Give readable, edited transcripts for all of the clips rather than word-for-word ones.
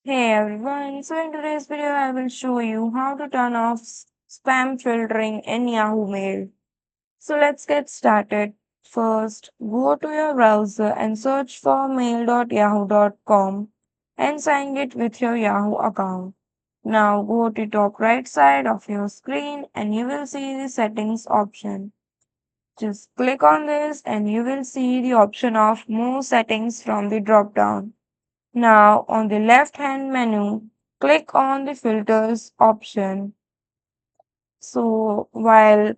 Hey everyone, so in today's video I will show you how to turn off spam filtering in Yahoo Mail. So let's get started. First, go to your browser and search for mail.yahoo.com and sign it with your Yahoo account. Now go to top right side of your screen and you will see the settings option. Just click on this and you will see the option of more settings from the drop down. Now, on the left-hand menu, click on the filters option. So, while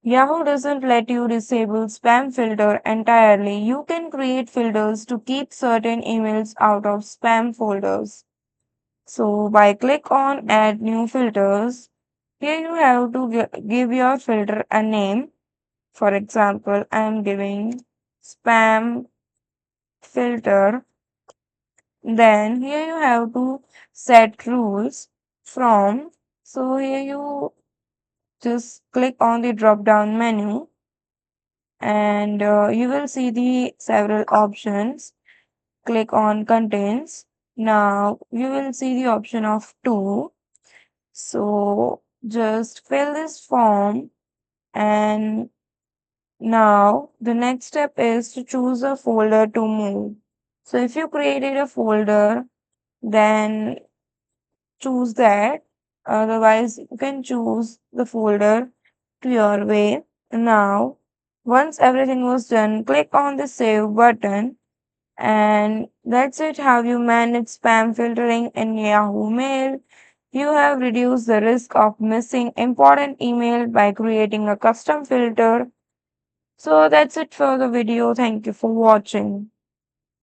Yahoo doesn't let you disable spam filter entirely, you can create filters to keep certain emails out of spam folders. So, by click on add new filters, here you have to give your filter a name. For example, I am giving spam filter. Then here you have to set rules from. So here you just click on the drop down menu and you will see the several options. Click on contains. Now you will see the option of two. So just fill this form and now the next step is to choose a folder to move. So if you created a folder, then choose that. Otherwise, you can choose the folder to your way. Now, once everything was done, click on the save button and that's it how you manage spam filtering in Yahoo Mail. You have reduced the risk of missing important email by creating a custom filter. So that's it for the video. Thank you for watching.